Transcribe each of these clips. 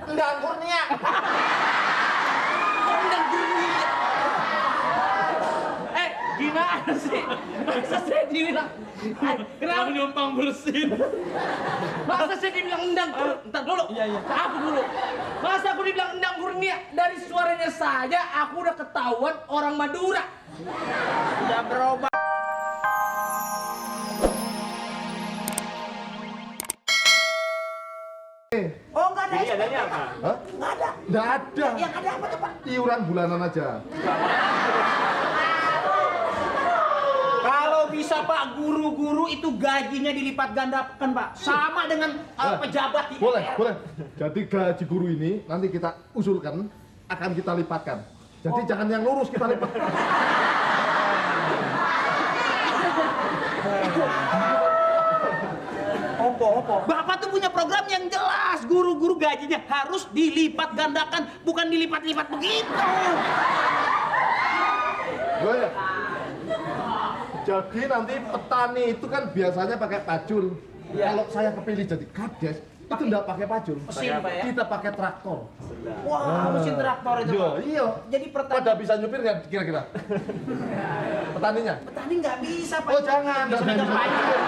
Endang Kurnia. Endang Kurnia. Gimana sih? Masa saya dibilang kenapa numpang bersin? Masa saya dibilang endang? Entar dulu. Iya. Aku dulu. Masa aku dibilang endang Kurnia? Dari suaranya saja aku udah ketahuan orang Madura. Udah berubah. Oh, nggak ada. Jadi adanya apa? Hah? Nggak ada. Nggak ada. Yang ada apa tuh, Pak? Iuran bulanan aja. Kalau bisa Pak, guru-guru itu gajinya dilipat gandakan Pak. Sama dengan pejabat di Boleh. Jadi gaji guru ini nanti kita usulkan akan kita lipatkan. Jadi jangan yang lurus kita lipat. Opo. Bapak tuh punya program yang jelas. Guru-guru gajinya harus dilipat gandakan, bukan dilipat-lipat begitu. Ya. Jadi nanti petani itu kan biasanya pakai pacul. Kalau saya kepilih jadi kades, itu enggak pakai pacul. Mesin, Pak, ya? Kita pakai traktor. Wah, mesin traktor itu Pak. Iya. Jadi Pada bisa nyupir nggak kira-kira? Petaninya? petani nggak bisa Pak. Oh jangan, Bisa nggak megang bisa. payung.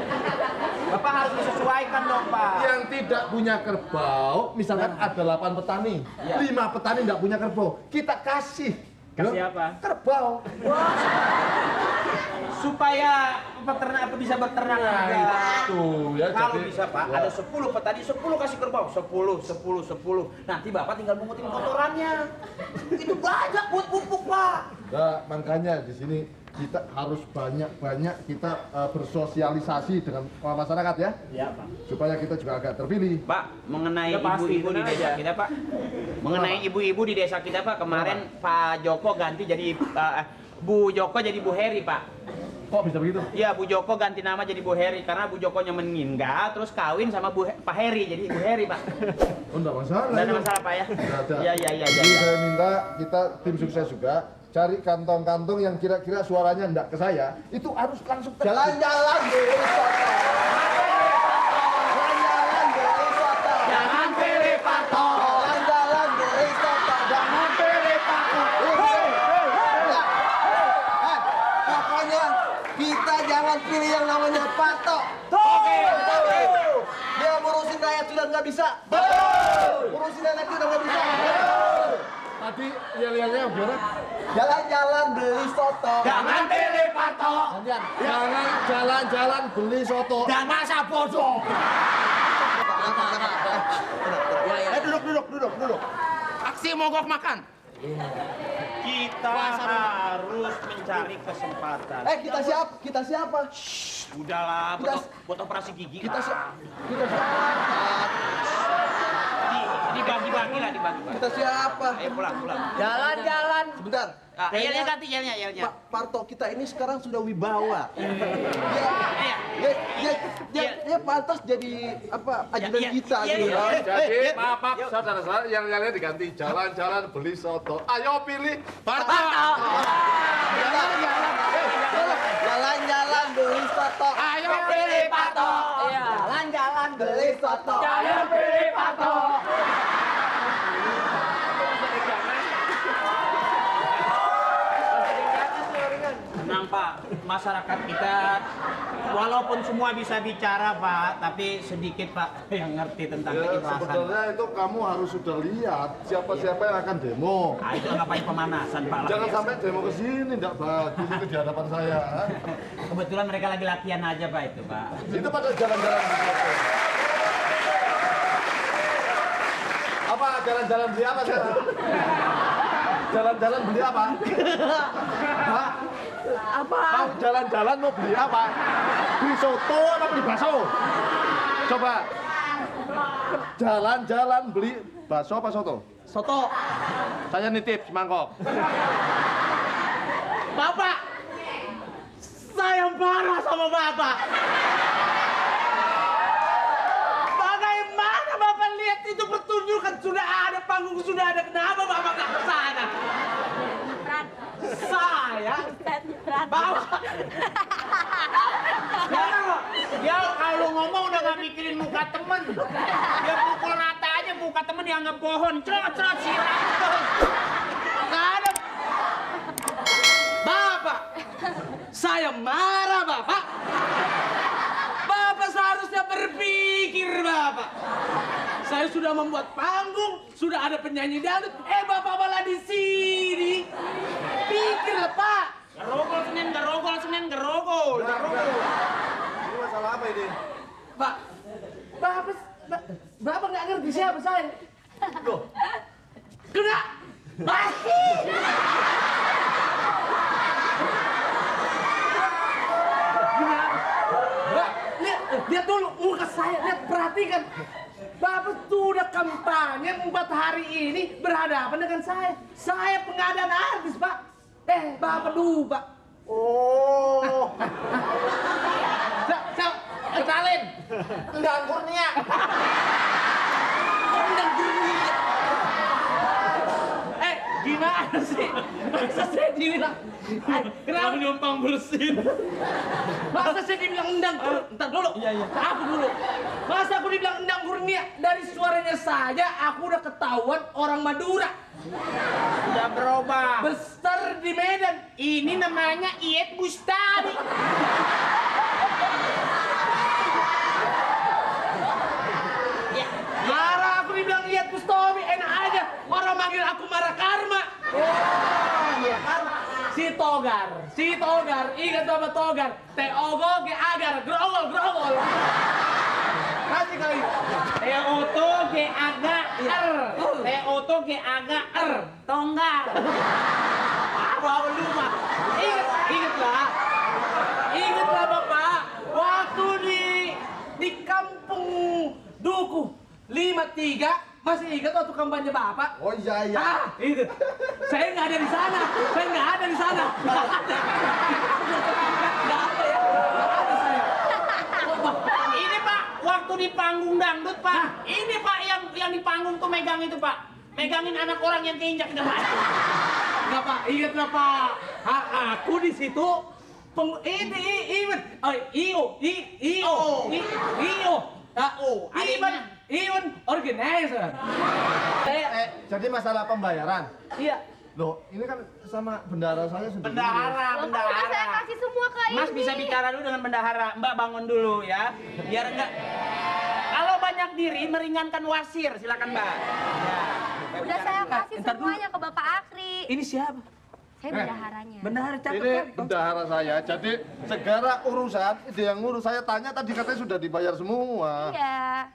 Ada. Bapak harus disesuaikan dong Pak. Yang tidak punya kerbau, misalkan ada 8 petani, 5 petani nggak punya kerbau, kita kasih. Kasih apa? Kerbau. Supaya peternak bisa berternak juga. Itu ya. Kalau jadi- bisa Pak, ya. ada 10 petani, 10 kasih kerbau. 10. Nanti Bapak tinggal mengutin kotorannya. Itu banyak buat pupuk Pak. Nah, makanya di sini kita harus banyak-banyak kita bersosialisasi dengan masyarakat ya. Iya, Pak. Supaya kita juga agak terpilih. Pak, mengenai Ya, pasti, ibu-ibu di tenang desa aja. kita Pak. Mengenai ibu-ibu di desa kita Pak, kemarin Pak Joko ganti jadi Bu Joko jadi Bu Heri Pak. Kok bisa begitu? Iya, Bu Joko ganti nama jadi Bu Heri karena Bu Jokonya meninggal, terus kawin sama Pak Heri jadi Bu Heri Pak. Oh, enggak masalah. Nggak ada itu. masalah Pak ya? Nggak ada. Iya. Jadi saya minta kita tim sukses juga cari kantong-kantong yang kira-kira suaranya enggak ke saya, itu harus langsung jalan-jalan dulu. Jalan-jalan dulu soto. Jangan pilih patok. Jalan-jalan dulu soto. Jangan pilih patok. Pokoknya kita jangan pilih yang namanya patok. Oke. Dia ngurusin rakyat sudah nggak bisa. Betul. Ngurusin anak sudah nggak bisa. Betul. Tadi yel-yelnya gimana? Jalan-jalan beli soto. Jangan pilih patok. Jangan jalan-jalan beli soto. Dan masa bodoh. Duduk. Aksi mogok makan. Kita harus mencari kesempatan. Kita siapa? Udahlah, buat operasi gigi. Kita lah. Dibagi-bagi lah, dibagi-bagi. Kita siapa? Ayo pulang. Jalan-jalan. Sebentar. Yelnya ganti, yelnya. Pak Parto kita ini sekarang sudah wibawa. Iya. Dia pantas jadi apa ajudan Iya, kita iya, gitu. iya. Jadi maaf saudara-saudara yang lainnya diganti jalan-jalan beli soto. Ayo pilih Parto. Jalan-jalan beli soto. Ayo pilih patok. Jalan-jalan beli soto. Jangan pilih patok. Nampak masyarakat kita walaupun semua bisa bicara Pak, tapi sedikit Pak yang ngerti tentang Ya, keikhlasan. sebetulnya itu kamu harus sudah lihat siapa-siapa yang akan demo. Nah, itu ngapain pemanasan Pak? Jangan sampai demo ke sini, enggak bagus itu di hadapan saya. Kebetulan mereka lagi latihan aja Pak itu Pak. Itu pada jalan-jalan di soto. Apa jalan-jalan beli apa sekarang? Jalan-jalan beli apa? Hah? Apa? Mau jalan-jalan mau beli apa? Beli soto apa beli bakso? Coba. Jalan-jalan beli bakso apa soto? Soto. Saya nitip semangkok. Bapak. Saya marah sama Bapak. Bagaimana Bapak lihat itu pertunjukan sudah ada, panggung sudah ada, kenapa Bapak nggak ke sana? Saya Bapak. Dia kalau ngomong udah nggak mikirin muka temen. Dia pukul rata muka temen dianggap pohon. Cerot siram. Nggak ada. Bapak, saya marah Bapak. Bapak seharusnya berpikir Bapak. Saya sudah membuat panggung, sudah ada penyanyi dangdut. Bapak malah di sini. Pikirlah Pak. Gerogol. Ini masalah apa ini? Pak, Bapak nggak ngerti siapa saya. Loh, Kena. Pasti. Lihat dulu muka saya, lihat perhatikan. Bapak sudah kampanye 4 hari ini berhadapan dengan saya. Saya pengadaan artis, Pak. Bapak lupa. oh, Kenalin. Endang Kurnia. Endang Kurnia. Gimana sih? Masa saya dibilang, kenapa numpang bersin? Masa saya dibilang endang? Ntar dulu. Aku dulu. Masa aku dibilang endang Kurnia? Dari suaranya saja aku udah ketahuan orang Madura. Udah berubah. Besar di Medan. Ini namanya Iyeth Bustami. Marah aku dibilang Iyeth Bustami, enak aja. Orang manggil aku Marah Karma. Si Togar, ingat sama Togar. Teogo ge agar, grogol. Kasih kali. Teoto ge aga Tonggar. Apa lu mah? Ingatlah Bapak. Waktu di kampung Duku 53. Masih ingat waktu kampanye Bapak? Oh iya. Itu. Saya nggak ada di sana. Nggak ada saya. Ini Pak, waktu di panggung dangdut Pak. Ini Pak yang di panggung tuh megang itu Pak. Megangin anak orang yang keinjak depan. Nggak Pak, ingatlah Pak. Aku di situ Even organizer. Jadi masalah pembayaran. Iya. Loh, ini kan sama bendahara saya sudah. Bendahara. Saya kasih semua ke Mas ini. bisa bicara dulu dengan bendahara. Mbak bangun dulu ya. Biar enggak. Kalau banyak diri meringankan wasir, silakan Mbak. Ya. Udah saya kasih semuanya ke Bapak Akri. Ini siapa? Saya bendaharanya. Bendahara cakep Ini kali. bendahara saya. Jadi segala urusan itu yang ngurus saya tanya tadi katanya sudah dibayar semua. Iya.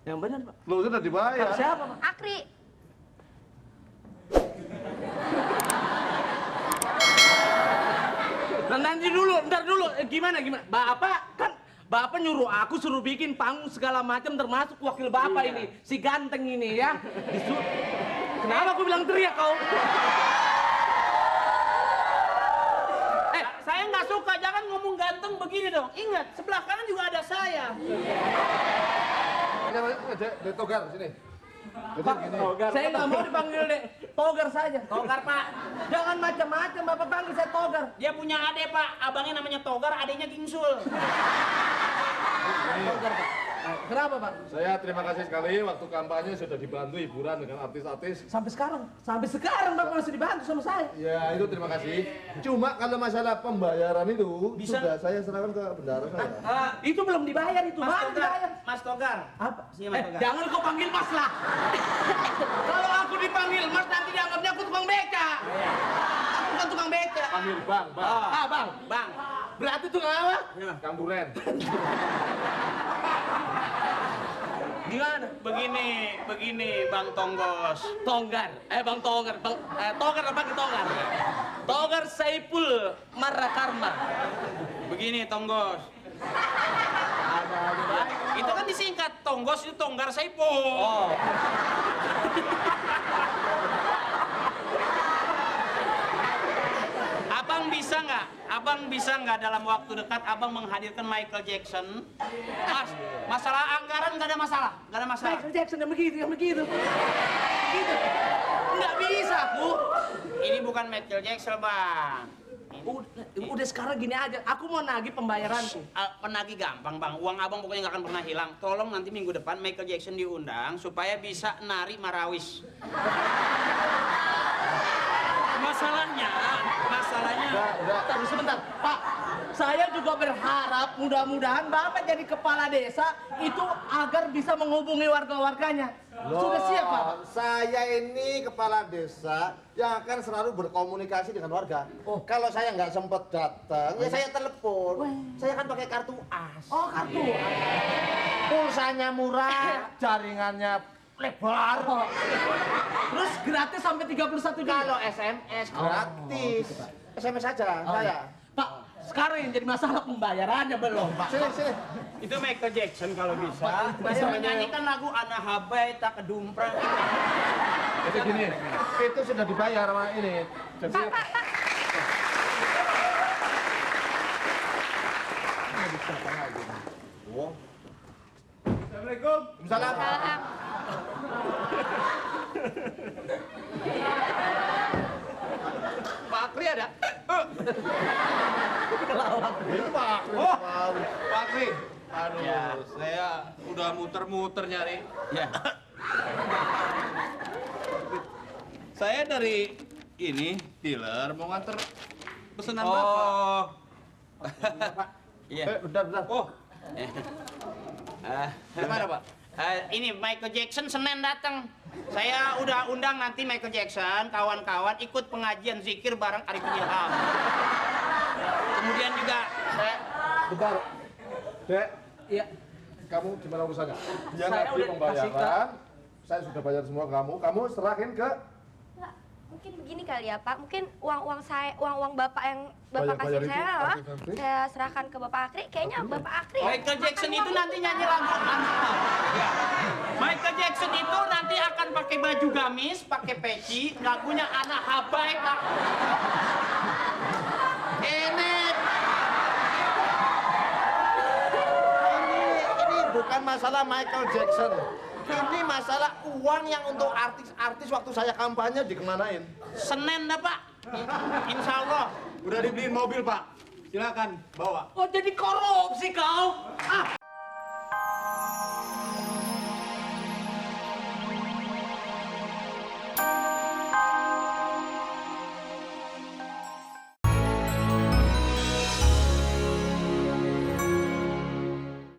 Yang benar Pak. Loh, sudah dibayar. Siapa Pak? Akri. Ntar dulu. Gimana? Bapak nyuruh aku suruh bikin panggung segala macam termasuk wakil Bapak ini, si ganteng ini ya. Kenapa aku bilang teriak kau? Saya nggak suka, jangan ngomong ganteng begini dong. Ingat, sebelah kanan juga ada saya. Ini Togar sini. Pak, saya nggak mau dipanggil Togar saja. Togar Pak. Jangan macam-macam, Bapak panggil saya Togar. Dia punya adek Pak, abangnya namanya Togar, adeknya Gingsul. Togar Pak. Kenapa Pak? Saya terima kasih sekali waktu kampanye sudah dibantu hiburan dengan artis-artis. Sampai sekarang Bapak masih dibantu sama saya. Ya itu terima kasih. Cuma kalau masalah pembayaran itu Bisa. sudah saya serahkan ke bendahara saya. Itu belum dibayar itu. Mas Baru Togar, dibayar. Mas Togar. Apa? Sini Mas Togar. Jangan kau panggil Mas lah. Kalau aku dipanggil Mas nanti dianggapnya aku tukang beca. Aku bukan tukang beca. Panggil Bang. Bang. Berarti tukang apa? Kang Duren. Gimana? Begini Bang Tonggos. Togar. Bang Togar. Togar apa ke Togar? Togar Saipul Marakarma. Begini Tonggos. Itu kan disingkat Tonggos, itu Tonggar Saipul. Oh. Abang bisa nggak dalam waktu dekat abang menghadirkan Michael Jackson? Mas, masalah anggaran nggak ada masalah. Michael Jackson yang begitu. Begitu. Nggak bisa aku. Ini bukan Michael Jackson Bang. Ini Udah sekarang gini aja, aku mau nagih pembayaranku. Penagih gampang bang, uang abang pokoknya nggak akan pernah hilang. Tolong nanti minggu depan Michael Jackson diundang supaya bisa nari marawis. Masalahnya, Tunggu sebentar, Pak. Saya juga berharap mudah-mudahan Bapak jadi kepala desa itu agar bisa menghubungi warga-warganya. Sudah siap, Pak? Saya ini kepala desa yang akan selalu berkomunikasi dengan warga. Kalau saya nggak sempet datang, ya saya telepon. Saya kan pakai kartu as. Oh, kartu. Pulsanya murah, jaringannya lebar. Terus gratis sampai 31 jam. Kalau SMS gratis. SMS saja saya. Pak, sekarang yang jadi masalah pembayarannya belum, Pak. Sini. itu Michael Jackson kalau bisa. Bisa menyanyikan lagu Ana Habai Tak Kedumprang. Jadi gini, itu sudah dibayar sama ini. Jadi Pak. Assalamualaikum. Salam. Salam. Pak Akri ada? Pak Akri. Aduh, saya udah muter-muter nyari. Ya. Saya dari ini dealer mau nganter pesanan Bapak. Oh. Iya. Bentar. Oh, Gimana Pak? Ini Michael Jackson Senin datang. Saya udah undang nanti Michael Jackson, kawan-kawan ikut pengajian zikir bareng Arifin Ilham. Kemudian juga Bentar. Dek, Iya. kamu gimana urusannya? Dia Saya nanti udah kasih pembayaran. Saya sudah bayar semua kamu serahin ke Enggak, mungkin begini kali ya Pak. Mungkin uang Bapak yang Bapak Bayar kasih itu, saya, kasih. saya serahkan ke Bapak Akri. Kayaknya Bapak Akri. Michael Jackson itu nanti nyanyi lagu ya. Michael Jackson itu nanti akan pakai baju gamis, pakai peci, lagunya Anak Habai Pak. Ini bukan masalah Michael Jackson. Ini masalah uang yang untuk artis-artis waktu saya kampanye dikemanain. Senin dah Pak. Insya Allah. udah dibeliin mobil Pak. Silakan bawa. Oh, jadi korupsi kau? Ah,